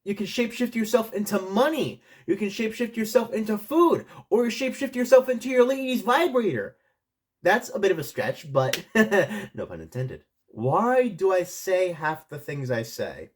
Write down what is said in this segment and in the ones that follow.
You can shapeshift yourself into money. You can shapeshift yourself into food. Or you shapeshift yourself into your lady's vibrator. That's a bit of a stretch, but no pun intended. Why do I say half the things I say?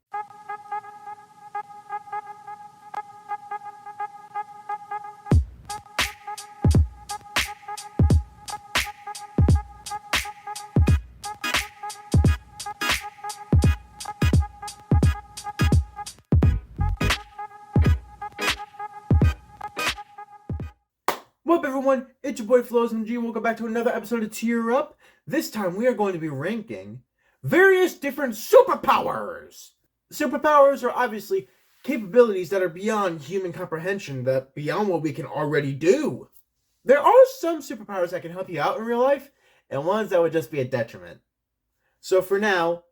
What up, everyone? It's your boy Floz and G. Welcome back to another episode of Tier Up. This time we are going to be ranking various different superpowers. Superpowers are obviously capabilities that are beyond human comprehension, that beyond what we can already do. There are some superpowers that can help you out in real life, and ones that would just be a detriment. So for now,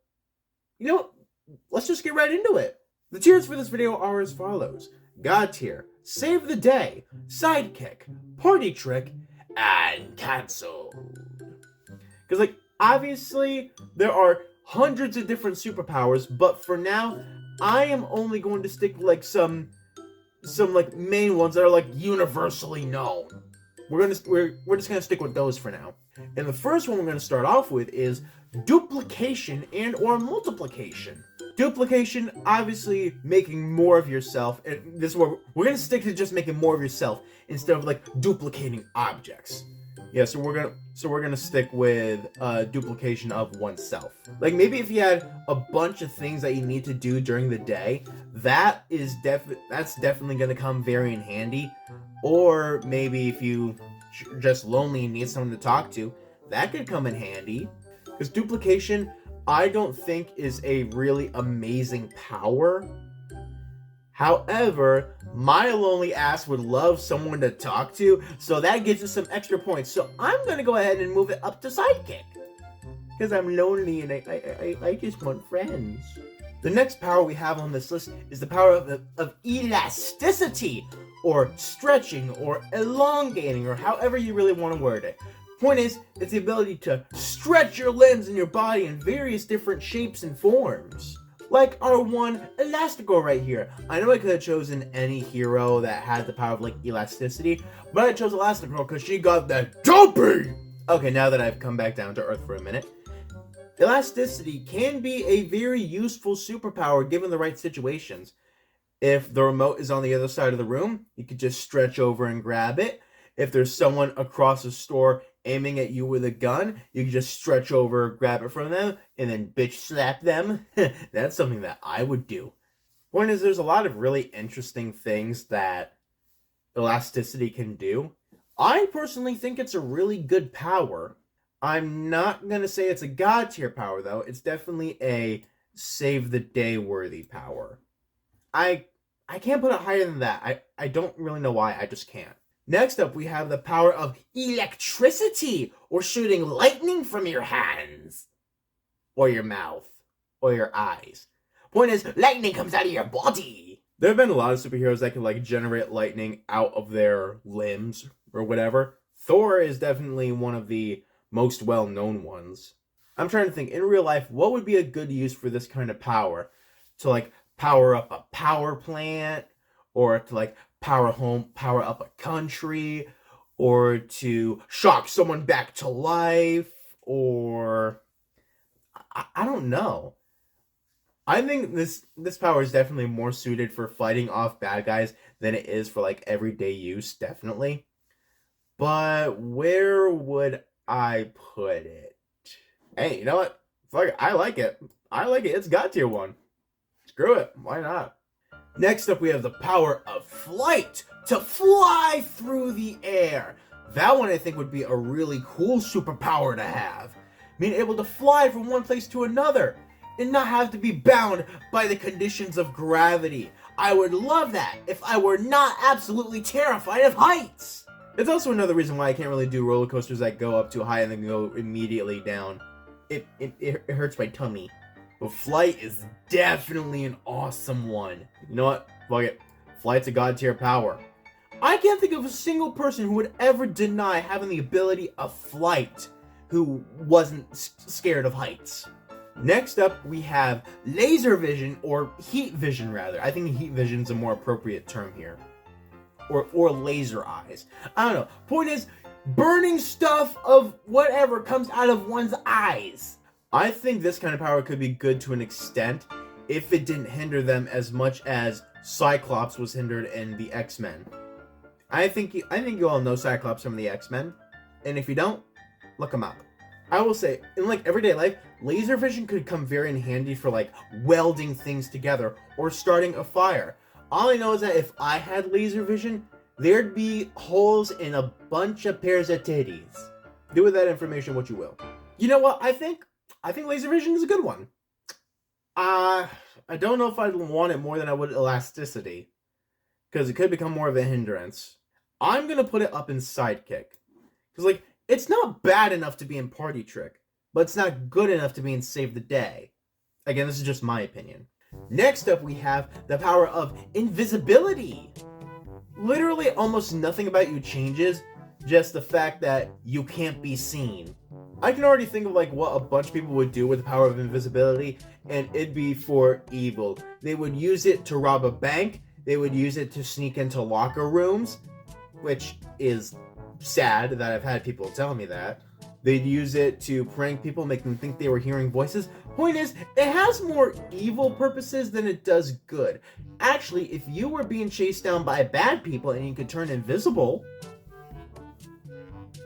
let's just get right into it. The tiers for this video are as follows: God tier, Save the Day, Sidekick, Party Trick, and Cancelled. Because, obviously, there are hundreds of different superpowers, but for now, I am only going to stick with, some main ones that are, universally known. We're just gonna stick with those for now. And the first one we're gonna start off with is duplication and or multiplication. Duplication, obviously making more of yourself, and this is where we're gonna stick to just making more of yourself instead of duplicating objects. Yeah, so we're gonna stick with duplication of oneself. Maybe if you had a bunch of things that you need to do during the day, that's definitely gonna come very in handy. Or maybe if you just lonely and need someone to talk to, that could come in handy. Because duplication, I don't think is a really amazing power. However, my lonely ass would love someone to talk to, so that gives us some extra points. So I'm gonna go ahead and move it up to Sidekick. Because I'm lonely and I just want friends. The next power we have on this list is the power of elasticity, or stretching, or elongating, or however you really want to word it. Point is, it's the ability to stretch your limbs and your body in various different shapes and forms. Like our one Elastigirl right here. I know I could have chosen any hero that had the power of elasticity, but I chose Elastigirl because she got that dopey! Okay, now that I've come back down to earth for a minute. Elasticity can be a very useful superpower given the right situations. If the remote is on the other side of the room, you could just stretch over and grab it. If there's someone across the store aiming at you with a gun, you can just stretch over, grab it from them, and then bitch slap them. That's something that I would do. Point is, there's a lot of really interesting things that elasticity can do. I personally think it's a really good power. I'm not going to say it's a god tier power, though. It's definitely a save the day worthy power. I can't put it higher than that. I don't really know why. I just can't. Next up, we have the power of electricity, or shooting lightning from your hands, or your mouth, or your eyes. Point is, lightning comes out of your body. There have been a lot of superheroes that can generate lightning out of their limbs or whatever. Thor is definitely one of the most well-known ones. I'm trying to think, in real life, what would be a good use for this kind of power? To power up a power plant, or to power up a country, or to shock someone back to life, or I don't know. I think this power is definitely more suited for fighting off bad guys than it is for everyday use, definitely. But where would I put it? Hey, you know what? Fuck it. I like it. It's God tier 1. Screw it. Why not? Next up, we have the power of flight, to fly through the air. That one I think would be a really cool superpower to have. Being able to fly from one place to another and not have to be bound by the conditions of gravity. I would love that if I were not absolutely terrified of heights. It's also another reason why I can't really do roller coasters that go up too high and then go immediately down. It hurts my tummy. But flight is definitely an awesome one. You know what? Fuck it. Flight's a god tier power. I can't think of a single person who would ever deny having the ability of flight who wasn't scared of heights. Next up, we have laser vision, or heat vision rather. I think heat vision is a more appropriate term here. Or laser eyes. I don't know. Point is, burning stuff of whatever comes out of one's eyes. I think this kind of power could be good to an extent if it didn't hinder them as much as Cyclops was hindered in the X-Men. I think you all know Cyclops from the X-Men, and if you don't, look him up. I will say, in like everyday life, laser vision could come very in handy for like welding things together or starting a fire. All I know is that if I had laser vision, there'd be holes in a bunch of pairs of titties. Do with that information what you will. You know what? I think laser vision is a good one. I don't know if I'd want it more than I would elasticity, because it could become more of a hindrance. I'm gonna put it up in sidekick, because like it's not bad enough to be in party trick, but it's not good enough to be in save the day. Again, this is just my opinion. Next up, we have the power of invisibility. Literally, almost nothing about you changes, just the fact that you can't be seen. I can already think of like what a bunch of people would do with the power of invisibility, and it'd be for evil. They would use it to rob a bank, they would use it to sneak into locker rooms, which is sad that I've had people tell me that. They'd use it to prank people, make them think they were hearing voices. Point is, it has more evil purposes than it does good. Actually, if you were being chased down by bad people and you could turn invisible,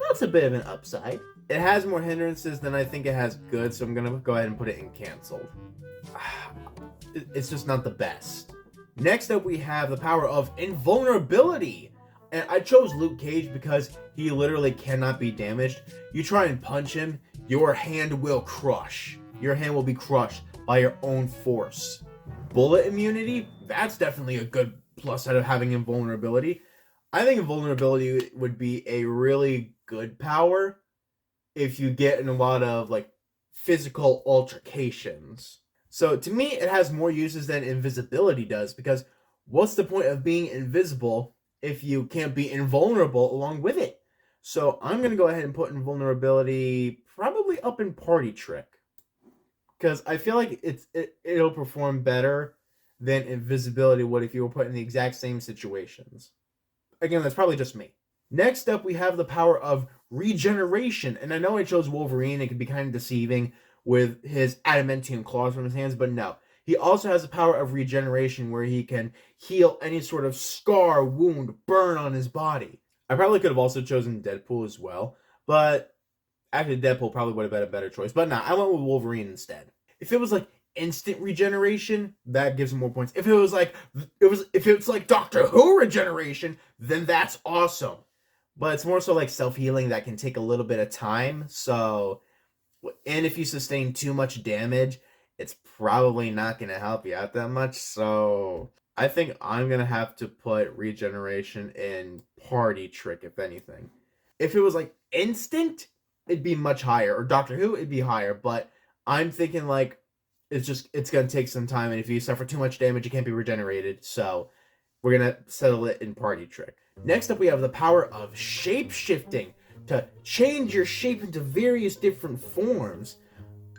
that's a bit of an upside. It has more hindrances than I think it has good, so I'm gonna go ahead and put it in canceled. It's just not the best. Next up, we have the power of invulnerability. And I chose Luke Cage because he literally cannot be damaged. You try and punch him, your hand will crush. Your hand will be crushed by your own force. Bullet immunity, that's definitely a good plus out of having invulnerability. I think invulnerability would be a really good power if you get in a lot of like physical altercations. So to me, it has more uses than invisibility does, because what's the point of being invisible if you can't be invulnerable along with it? So I'm going to go ahead and put invulnerability probably up in party trick, because I feel like it'll perform better than invisibility would if you were put in the exact same situations. Again, that's probably just me. Next up, we have the power of regeneration. And I know I chose Wolverine. It can be kind of deceiving with his adamantium claws from his hands, but no. He also has the power of regeneration, where he can heal any sort of scar, wound, burn on his body. I probably could have also chosen Deadpool as well, but actually Deadpool probably would have been a better choice. But nah, I went with Wolverine instead. If it was like instant regeneration, that gives him more points. If it's like Doctor Who regeneration, then that's awesome. But it's more so like self-healing that can take a little bit of time. So, and if you sustain too much damage, it's probably not going to help you out that much. So I think I'm going to have to put regeneration in party trick, if anything. If it was like instant, it'd be much higher. Or Doctor Who, it'd be higher. But I'm thinking like it's going to take some time. And if you suffer too much damage, you can't be regenerated. So we're going to settle it in party trick. Next up, we have the power of shape-shifting, to change your shape into various different forms.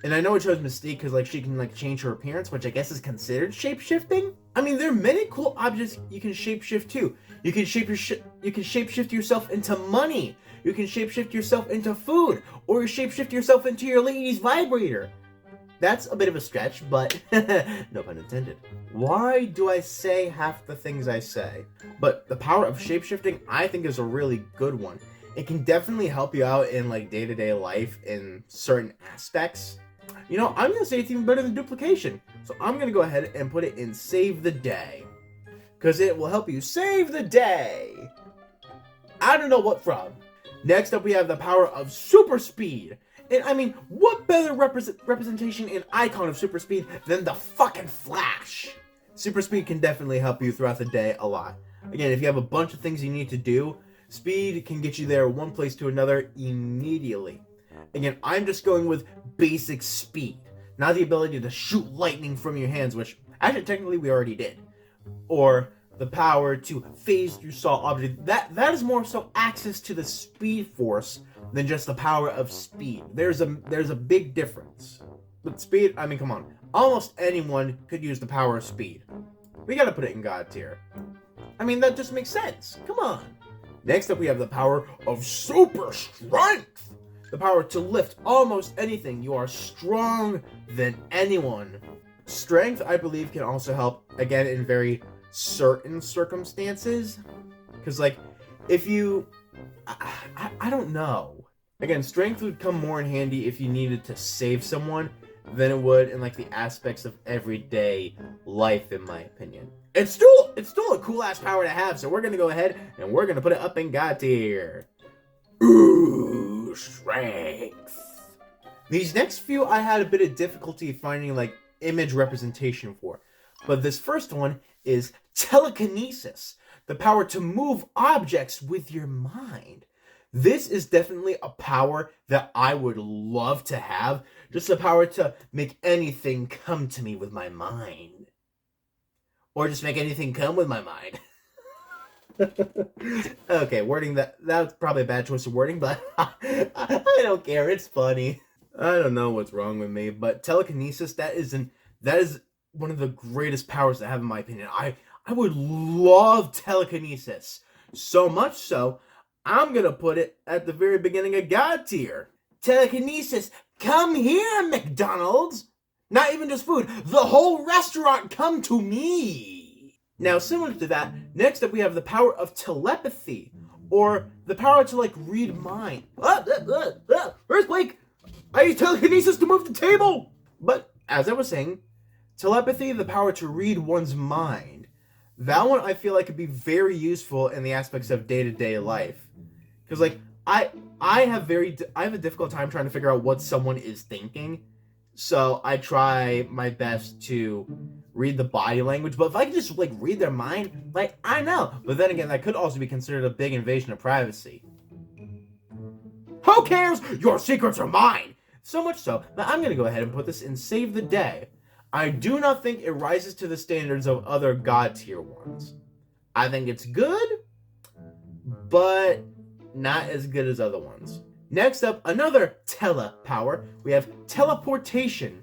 And I know I chose Mystique because like she can like change her appearance, which I guess is considered shape-shifting. I mean, there are many cool objects you can shape-shift too. You can shape-shift yourself into money. You can shape-shift yourself into food, or you shape-shift yourself into your lady's vibrator. That's a bit of a stretch, but no pun intended. Why do I say half the things I say? But the power of shapeshifting, I think, is a really good one. It can definitely help you out in like day-to-day life in certain aspects. You know, I'm going to say it's even better than duplication. So I'm going to go ahead and put it in save the day, because it will help you save the day. I don't know what from. Next up, we have the power of super speed. And I mean, what better representation and icon of super speed than the fucking Flash? Super speed can definitely help you throughout the day a lot. Again, if you have a bunch of things you need to do, speed can get you there one place to another immediately. Again, I'm just going with basic speed, not the ability to shoot lightning from your hands, which actually technically we already did. Or the power to phase through solid objects. That is more so access to the speed force than just the power of speed. There's a big difference. But speed, I mean, come on. Almost anyone could use the power of speed. We gotta put it in God tier. I mean, that just makes sense. Come on. Next up, we have the power of super strength. The power to lift almost anything. You are strong than anyone. Strength, I believe, can also help, again, in very certain circumstances. Because, like, if you... I don't know. Again, strength would come more in handy if you needed to save someone than it would in, like, the aspects of everyday life, in my opinion. It's still a cool-ass power to have, so we're gonna go ahead and we're gonna put it up in God tier. Ooh, strength. These next few I had a bit of difficulty finding, like, image representation for. But this first one is telekinesis, the power to move objects with your mind. This is definitely a power that I would love to have. Just the power to make anything come to me with my mind. Or just make anything come with my mind. Okay, wording that's probably a bad choice of wording, but I don't care. It's funny. I don't know what's wrong with me, but telekinesis, that is one of the greatest powers to have, in my opinion. I would love telekinesis. So much so, I'm gonna put it at the very beginning of God tier. Telekinesis, come here, McDonald's. Not even just food, the whole restaurant, come to me. Now, similar to that, next up we have the power of telepathy, or the power to, like, read mind. Earthquake! I use telekinesis to move the table! But, as I was saying, telepathy, the power to read one's mind. That one I feel like could be very useful in the aspects of day-to-day life. Because, like, I have a difficult time trying to figure out what someone is thinking. So I try my best to read the body language. But if I could just, like, read their mind, like, I know. But then again, that could also be considered a big invasion of privacy. Who cares? Your secrets are mine! So much so that I'm going to go ahead and put this in Save the Day. I do not think it rises to the standards of other God tier ones. I think it's good, but not as good as other ones. Next up, another power. We have teleportation.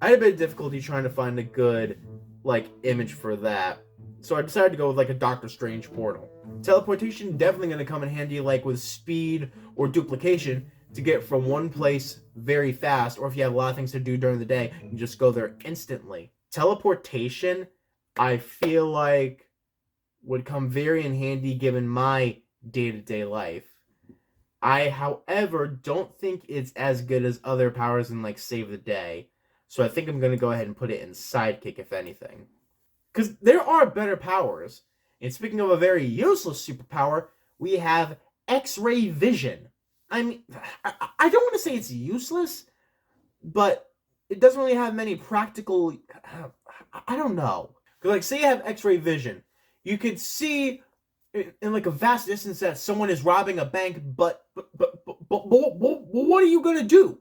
I had a bit of difficulty trying to find a good, like, image for that. So I decided to go with, like, a Doctor Strange portal. Teleportation definitely going to come in handy, like, with speed or duplication to get from one place very fast, or if you have a lot of things to do during the day, you just go there instantly. Teleportation, I feel like, would come very in handy given my day-to-day life. I, however, don't think it's as good as other powers in, like, Save the Day. So I think I'm going to go ahead and put it in Sidekick, if anything. Because there are better powers. And speaking of a very useless superpower, we have X-ray vision. I mean, I don't want to say it's useless, but it doesn't really have many practical... I don't know. Because, like, say you have X-ray vision. You could see in like a vast distance that someone is robbing a bank, but what are you gonna do?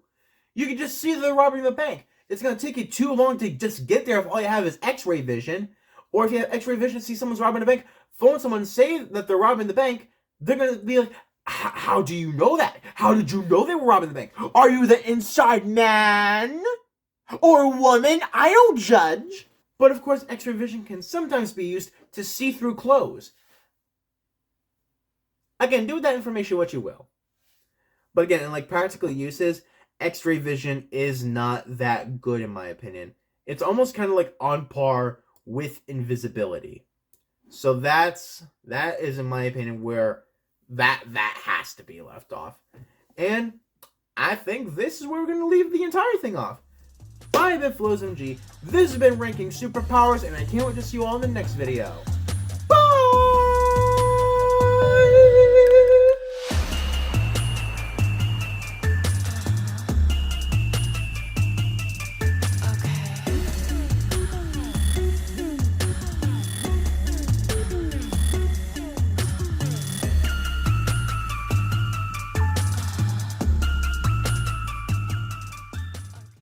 You can just see they're robbing the bank. It's gonna take you too long to just get there if all you have is X-ray vision. Or if you have X-ray vision, see someone's robbing a bank, phone someone, say that they're robbing the bank. They're gonna be like, how do you know that? How did you know they were robbing the bank? Are you the inside man or woman? I don't judge. But of course, X-ray vision can sometimes be used to see through clothes. Again, do with that information what you will. But again, in, like, practical uses, X-ray vision is not that good in my opinion. It's almost kind of like on par with invisibility. So that is, in my opinion, where that has to be left off. And I think this is where we're going to leave the entire thing off. I've been Floz MG. This has been Ranking Superpowers, and I can't wait to see you all in the next video.